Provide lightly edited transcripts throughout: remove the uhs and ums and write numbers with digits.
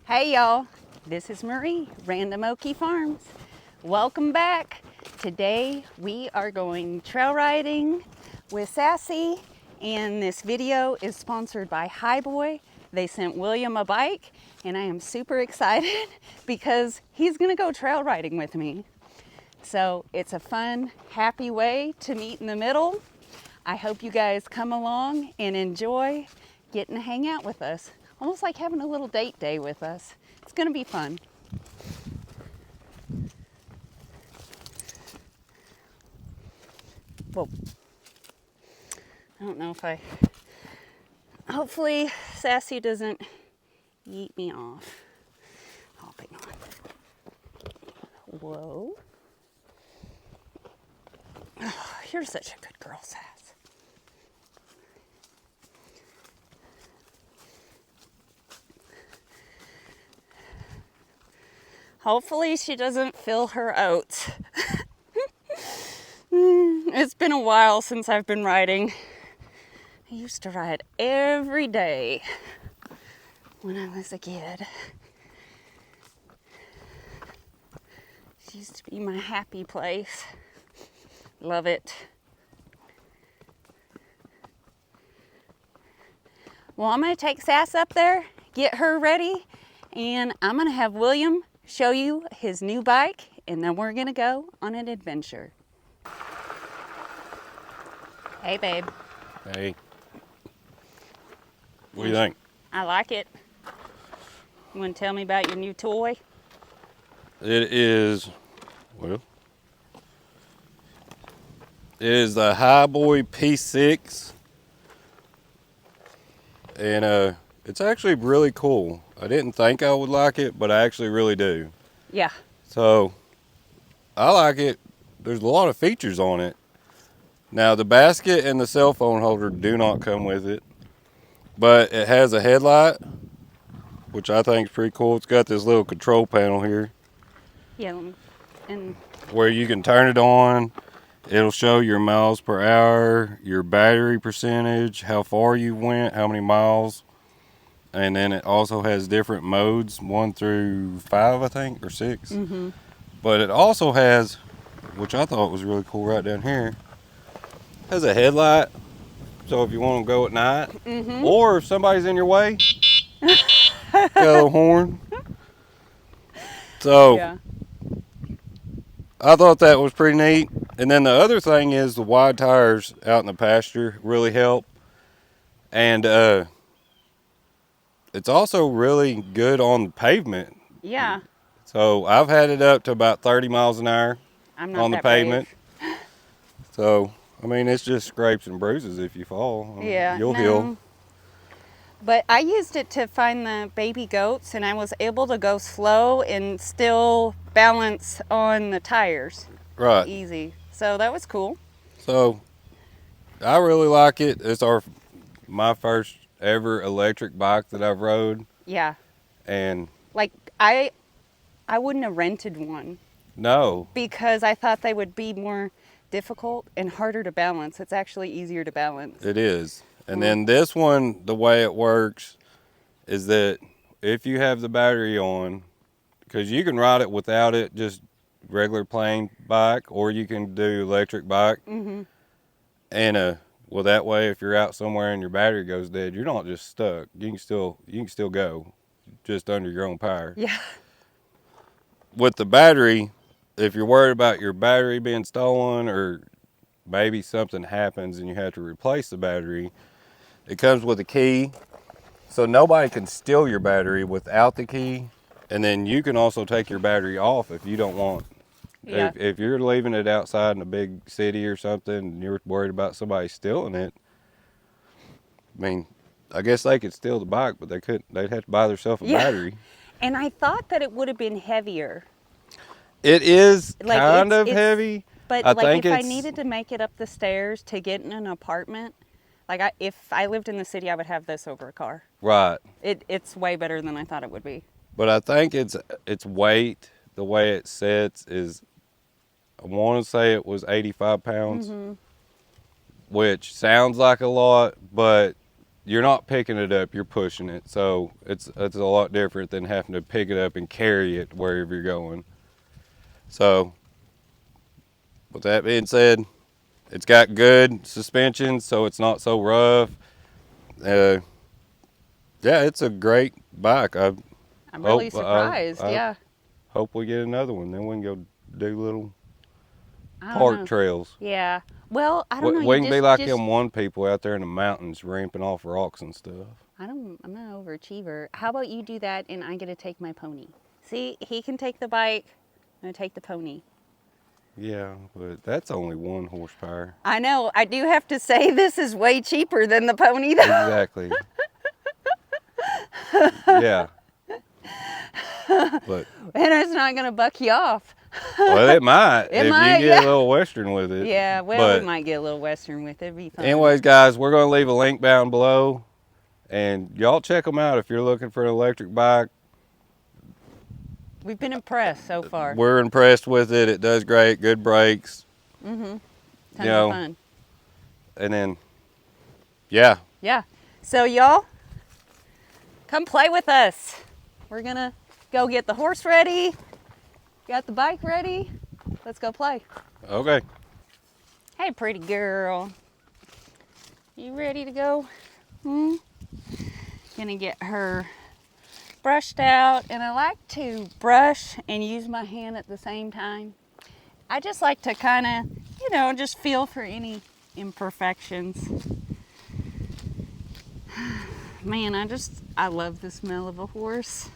Hey y'all, this is Marie, Random Okie Farms. Welcome back. Today we are going trail riding with Sassy, and this video is sponsored by Hiboy. They sent William a bike, and I am super excited because he's gonna go trail riding with me. So it's a fun, happy way to meet in the middle. I hope you guys come along and enjoy getting to hang out with us. Almost like having a little date day with us. It's gonna be fun. Whoa. I don't know if hopefully Sassy doesn't yeet me off. Hopping on. Whoa. Oh, you're such a good girl, Sass. Hopefully she doesn't fill her oats. It's been a while since I've been riding. I used to ride every day when I was a kid. It used to be my happy place. Love it. Well, I'm going to take Sass up there, get her ready, and I'm going to have William show you his new bike, and then we're going to go on an adventure. Hey, babe. Hey. What do you think? I like it. You want to tell me about your new toy? It is, well, it is the Hiboy P6. And it's actually really cool. I didn't think I would like it, but I actually really do. Yeah. So, I like it. There's a lot of features on it. Now, the basket and the cell phone holder do not come with it. But it has a headlight, which I think is pretty cool. It's got this little control panel here. Yeah, and Where you can turn it on. It'll show your miles per hour, your battery percentage, how far you went, how many miles. And then it also has different modes, 1 through 5, I think, or 6. mm-hmm. But it also has, which I thought was really cool right down here, has a headlight. So if you want to go at night, Mm-hmm. or if somebody's in your way, got a little horn. So Yeah. I thought that was pretty neat. And then the other thing is the wide tires out in the pasture really help. And it's also really good on the pavement. Yeah. So I've had it up to about 30 miles an hour I'm not on the that pavement. brave. So, I mean, it's just scrapes and bruises if you fall. I mean, Yeah. you'll no. heal. But I used it to find the baby goats, and I was able to go slow and still balance on the tires. Right. Easy. So that was cool. So, I really like it. It's my first ever electric bike that I've rode. Yeah. And Like I wouldn't have rented one no, because I thought they would be more difficult and harder to balance. It's actually easier to balance. it is. And then this one, the way it works is that if you have the battery on, because you can ride it without it, just regular plain bike, or you can do electric bike. Mm-hmm. And well, that way, if you're out somewhere and your battery goes dead, you're not just stuck. You can still go, just under your own power. Yeah. With the battery, if you're worried about your battery being stolen or maybe something happens and you have to replace the battery, it comes with a key. So nobody can steal your battery without the key. And then you can also take your battery off if you don't want. Yeah. If you're leaving it outside in a big city or something and you're worried about somebody stealing it, I mean, I guess they could steal the bike, but they couldn't. They'd have to buy themselves a battery. And I thought that it would have been heavier. It is Like, kind of it's heavy. But I like think if I it's- needed to make it up the stairs to get in an apartment, like if I lived in the city, I would have this over a car. Right. It's way better than I thought it would be. But I think its weight, the way it sits, is, I want to say it was 85 pounds, which sounds like a lot, but you're not picking it up, you're pushing it. So it's a lot different than having to pick it up and carry it wherever you're going. So with that being said, it's got good suspension, so it's not so rough. Yeah, it's a great bike. I'm really surprised. I Yeah. hope we get another one. Then we can go do little I don't park know. trails. Yeah. Well, I don't know. We You can be like them one people out there in the mountains ramping off rocks and stuff. I'm not an overachiever. How about you do that and I get to take my pony? See, he can take the bike. I'm going to take the pony. Yeah, but that's only 1 horsepower. I know. I do have to say this is way cheaper than the pony, though. Exactly. Yeah. But And it's not going to buck you off. well, it might. It if might, you get yeah. a little Western with it. Yeah, well, But we might get a little Western with it. It'd be fun. anyways, guys, we're going to leave a link down below. And y'all check them out if you're looking for an electric bike. We've been impressed so far. We're impressed with it. It does great. Good brakes. Tons You know, of fun. And then, yeah. Yeah. So y'all, come play with us. We're gonna go get the horse ready. Got the bike ready. Let's go play. Okay. Hey, pretty girl. You ready to go? Gonna get her brushed out, and I like to brush and use my hand at the same time. I just like to kind of, just feel for any imperfections. Man, I love the smell of a horse.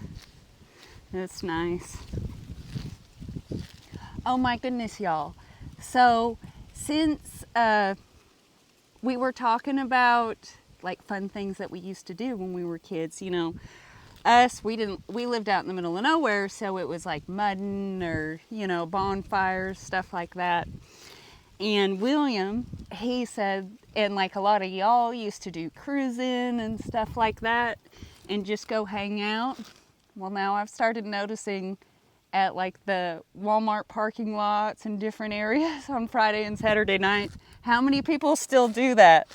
It's nice. Oh my goodness, y'all. So since we were talking about like fun things that we used to do when we were kids, we lived out in the middle of nowhere, so it was like mudding or, bonfires, stuff like that. And William, he said, and like a lot of y'all used to do cruising and stuff like that and just go hang out. Well, now I've started noticing at like the Walmart parking lots and different areas on Friday and Saturday nights, how many people still do that.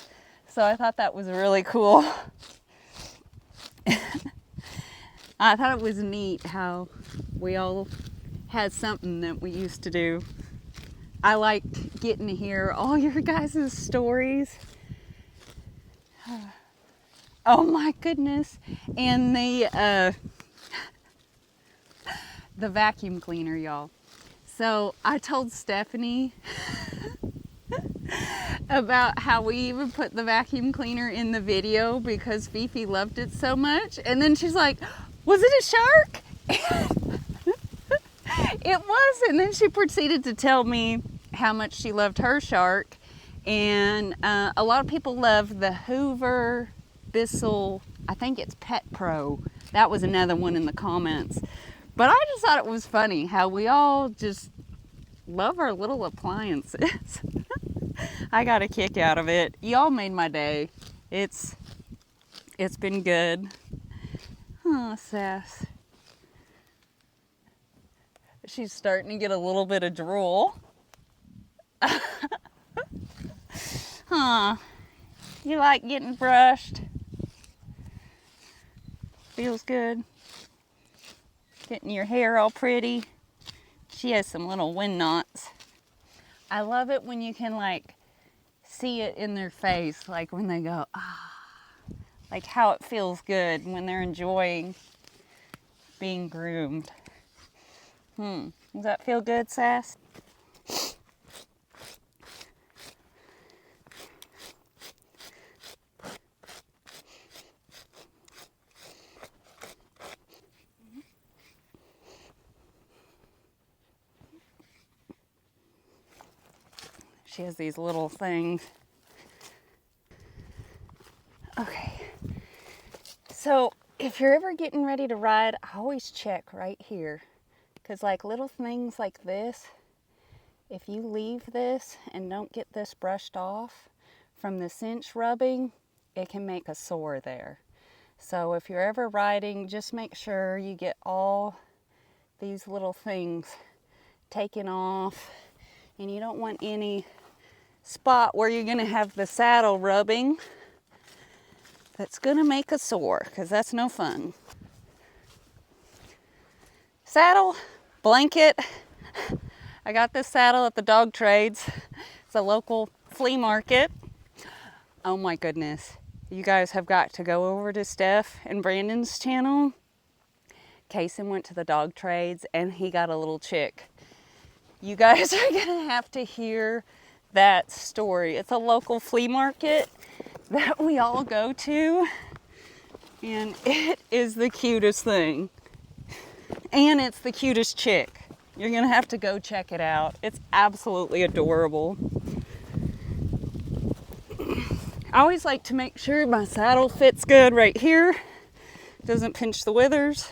So I thought that was really cool. I thought it was neat how we all had something that we used to do. I liked getting to hear all your guys' stories. Oh my goodness. And the vacuum cleaner, y'all. So I told Stephanie about how we even put the vacuum cleaner in the video because Fifi loved it so much. And then she's like, was it a shark? It was. And then she proceeded to tell me how much she loved her shark. And a lot of people love the Hoover Bissell, I think it's Pet Pro. That was another one in the comments. But I just thought it was funny how we all just love our little appliances. I got a kick out of it. Y'all made my day. It's been good. Oh, Sass. She's starting to get a little bit of drool. Huh. You like getting brushed? Feels good. Getting your hair all pretty. She has some little wind knots. I love it when you can like see it in their face, like when they go, ah, like how it feels good when they're enjoying being groomed. Does that feel good, Sass? She has these little things. Okay. So if you're ever getting ready to ride, I always check right here. Because like little things like this, if you leave this and don't get this brushed off from the cinch rubbing, it can make a sore there. So if you're ever riding, just make sure you get all these little things taken off. And you don't want any spot where you're going to have the saddle rubbing that's gonna make us sore, because that's no fun. Saddle, blanket. I got this saddle at the dog trades. It's a local flea market. Oh my goodness. You guys have got to go over to Steph and Brandon's channel. Kaysen went to the dog trades and he got a little chick. You guys are gonna have to hear that story. It's a local flea market that we all go to, and it is the cutest thing. And it's the cutest chick. You're gonna have to go check it out. It's absolutely adorable. I always like to make sure my saddle fits good right here. Doesn't pinch the withers.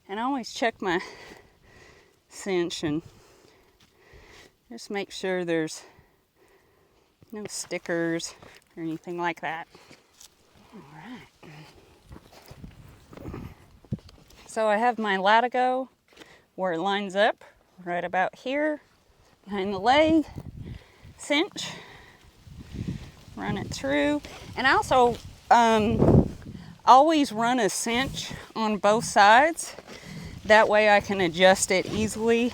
And I always check my cinch and just make sure there's no stickers or anything like that. All right. So I have my latigo where it lines up right about here behind the leg. Cinch. Run it through. And I also always run a cinch on both sides. That way I can adjust it easily.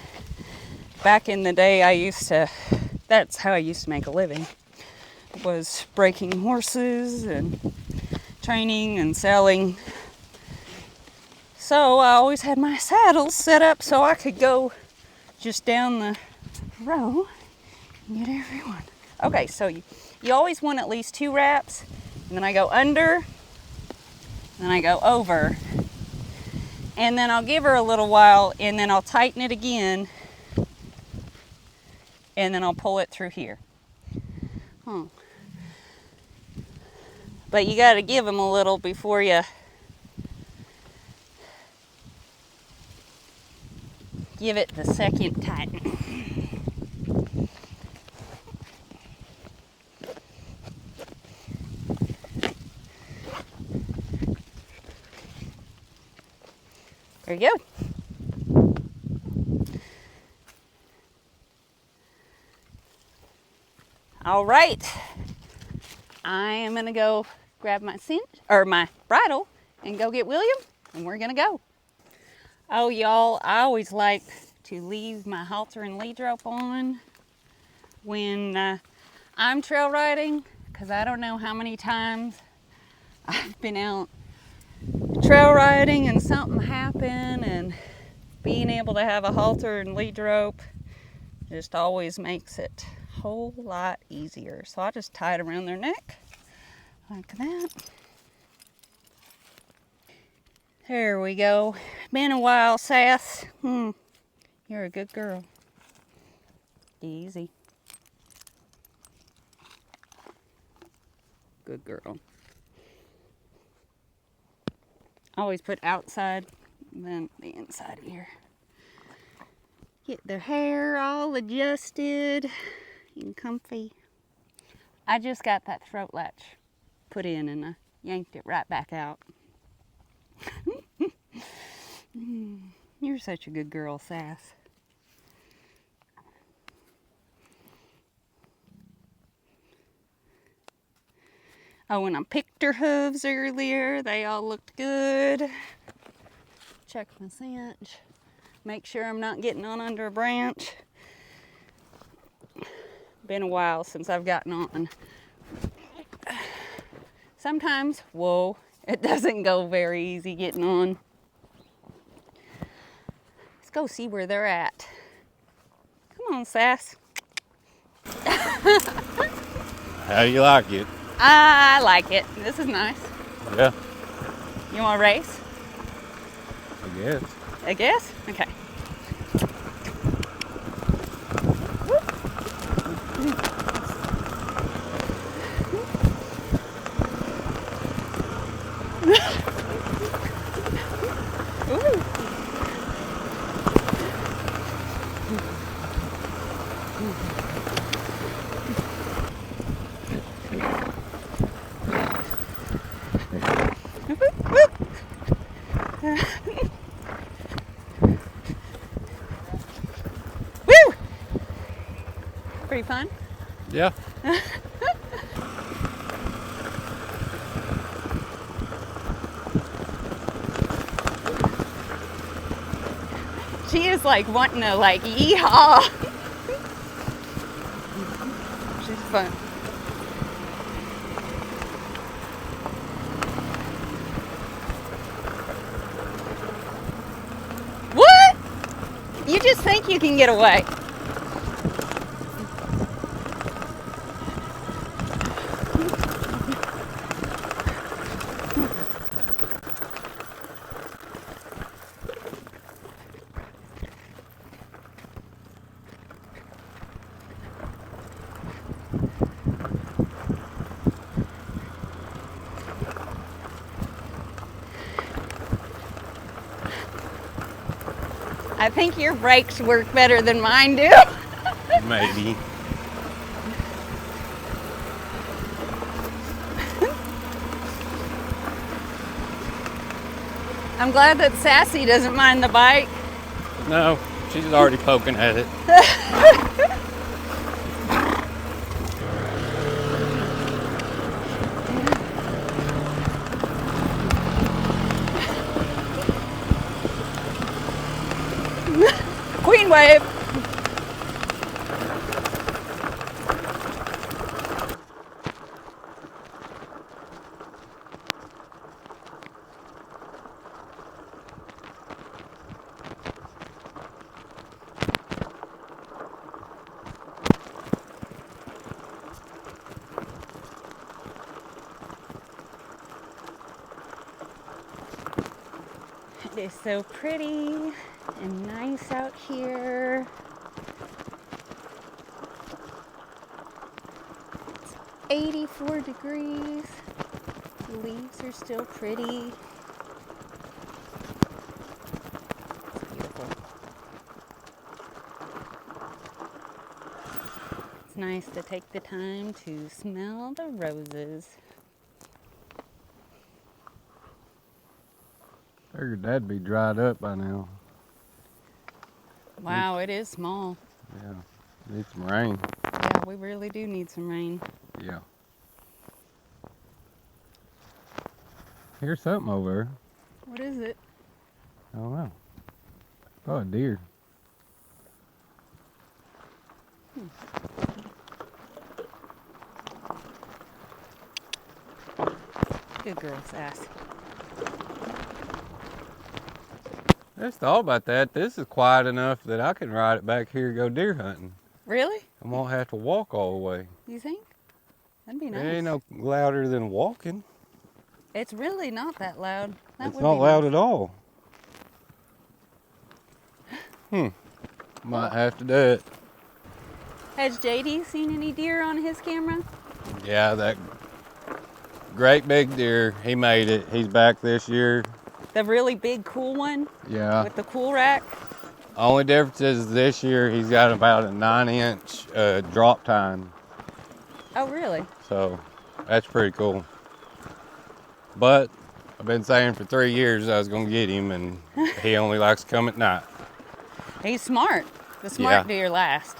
Back in the day, that's how I used to make a living. Was breaking horses and training and selling. So I always had my saddles set up so I could go just down the row and get everyone. Okay, so you always want at least 2 wraps, and then I go under, and then I go over, and then I'll give her a little while, and then I'll tighten it again, and then I'll pull it through here. But you got to give them a little before you give it the second tighten. There you go. All right. I am going to go grab my cinch or my bridle and go get William, and we're going to go. Oh, y'all, I always like to leave my halter and lead rope on when I'm trail riding, because I don't know how many times I've been out trail riding and something happened, and being able to have a halter and lead rope just always makes it a whole lot easier. So I just tie it around their neck like that. There we go. Been a while, Sass. You're a good girl. Easy. Good girl. I always put outside, then the inside here. Get their hair all adjusted and comfy. I just got that throat latch put in and I yanked it right back out. You're such a good girl, Sass. Oh, when I picked her hooves earlier, they all looked good. Check my cinch. Make sure I'm not getting on under a branch. Been a while since I've gotten on. Sometimes, whoa, it doesn't go very easy getting on. Let's go see where they're at. Come on, Sass. How do you like it? I like it. This is nice. Yeah. You want to race? I guess. I guess? Okay. Woo! Pretty fun? Yeah. She is like wanting to like yeehaw. She's fun. What? You just think you can get away. I think your brakes work better than mine do. Maybe. I'm glad that Sassy doesn't mind the bike. No, she's already poking at it. Queen wave. It is so pretty and nice out here. It's 84 degrees. The leaves are still pretty. It's beautiful. It's nice to take the time to smell the roses. Figured that'd be dried up by now. Wow, it is small. Yeah, need some rain. Yeah, we really do need some rain. Yeah. Here's something over there. What is it? I don't know. Oh, a deer. Good girl, Sass. I just thought about that. This is quiet enough that I can ride it back here and go deer hunting. Really? I won't have to walk all the way. You think? That'd be nice. It ain't no louder than walking. It's really not that loud. It's not loud at all. Might have to do it. Has JD seen any deer on his camera? Yeah, that great big deer, he made it. He's back this year. The really big, cool one? Yeah. With the cool rack? Only difference is this year he's got about a 9-inch drop time. Oh, really? So that's pretty cool. But I've been saying for 3 years I was going to get him, and he only likes to come at night. He's smart. The smart deer last.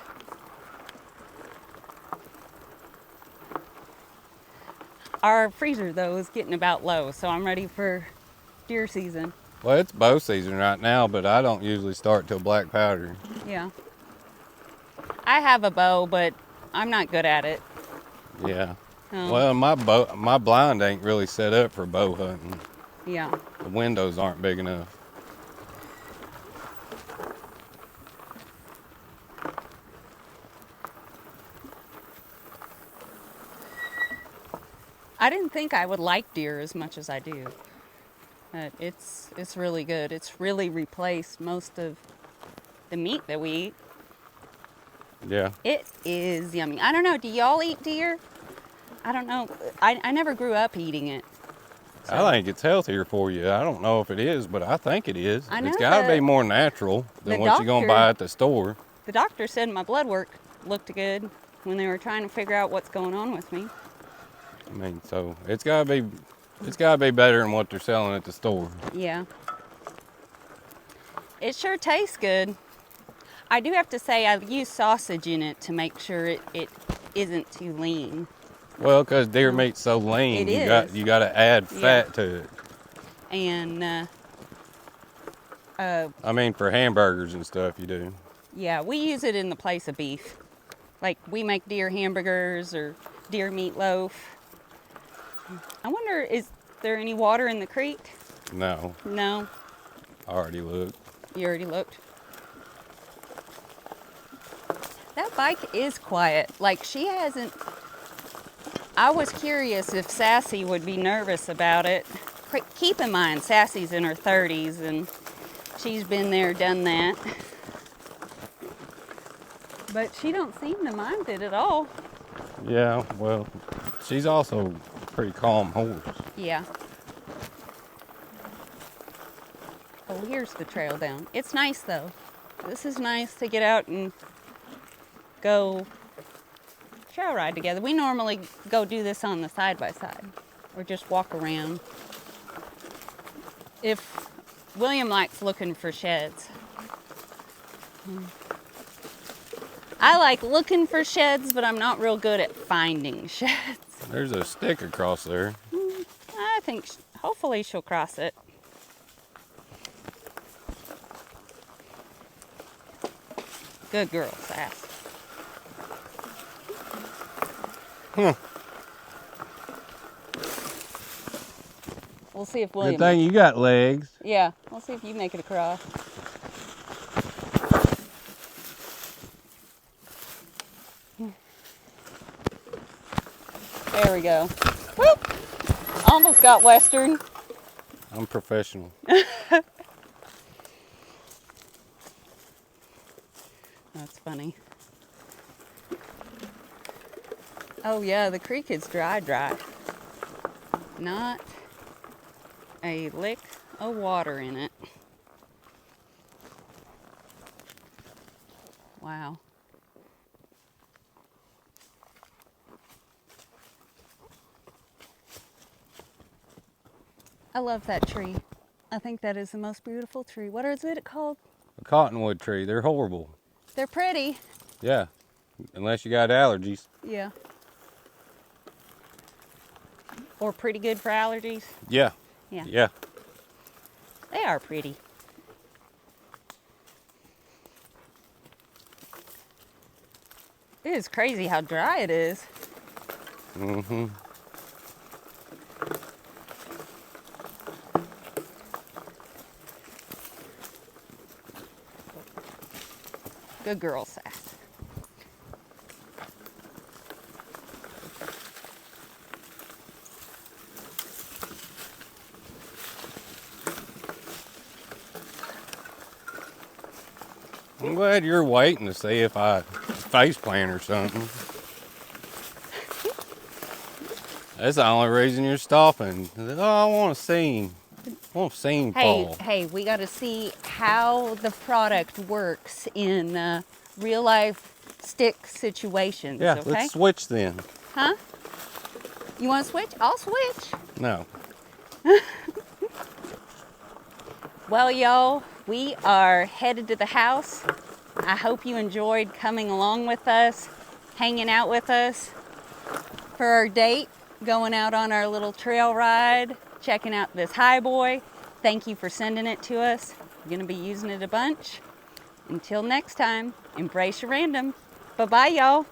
Our freezer, though, is getting about low, so I'm ready for deer season. Well, it's bow season right now, but I don't usually start till black powder. Yeah. I have a bow, but I'm not good at it. Yeah. Well, my blind ain't really set up for bow hunting. Yeah. The windows aren't big enough. I didn't think I would like deer as much as I do. But it's really good. It's really replaced most of the meat that we eat. Yeah. It is yummy. I don't know, do y'all eat deer? I don't know. I never grew up eating it. So. I think it's healthier for you. I don't know if it is, but I think it is. I know it's got to be more natural than what you're going to buy at the store. The doctor said my blood work looked good when they were trying to figure out what's going on with me. I mean, so it's got to be better than what they're selling at the store. Yeah. It sure tastes good. I do have to say I use sausage in it to make sure it isn't too lean. Well, because deer meat's so lean, you got to add fat to it. And I mean, for hamburgers and stuff, you do. Yeah, we use it in the place of beef. Like we make deer hamburgers or deer meatloaf. I wonder, is there any water in the creek? No, No, I already looked. you already looked. That bike is quiet. Like she hasn't. I was curious if Sassy would be nervous about it. Keep in mind, Sassy's in her 30s and she's been there, done that. But she don't seem to mind it at all. Yeah, well, she's also a pretty calm horse. Yeah. Oh, here's the trail down. It's nice though. This is nice to get out and go trail ride together. We normally go do this on the side-by-side or just walk around. If William likes looking for sheds. I like looking for sheds, but I'm not real good at finding sheds. There's a stick across there. I think hopefully she'll cross it. Good girl, Sass. We'll see if William. Good thing you got legs. Yeah, we'll see if you make it across. There we go. Whoop! Almost got Western. I'm professional. That's funny. Oh yeah, the creek is dry. Not a lick of water in it. Wow. I love that tree. I think that is the most beautiful tree. What is it called? A cottonwood tree. They're horrible. They're pretty. Yeah, unless you got allergies. Yeah. Or pretty good for allergies. Yeah. Yeah. Yeah. They are pretty. It is crazy how dry it is. Mm-hmm. Good girl, Sass. I'm glad you're waiting to see if I face plant or something. That's the only reason you're stopping. Oh, I want to see him. I want to see him fall. Hey, we got to see how the product works in real life stick situations, Yeah, okay? let's switch then. Huh? You want to switch? I'll switch. No. Well, y'all, we are headed to the house. I hope you enjoyed coming along with us, hanging out with us for our date, going out on our little trail ride, checking out this Hiboy. Thank you for sending it to us. We're going to be using it a bunch. Until next time, embrace your random. Bye-bye, y'all.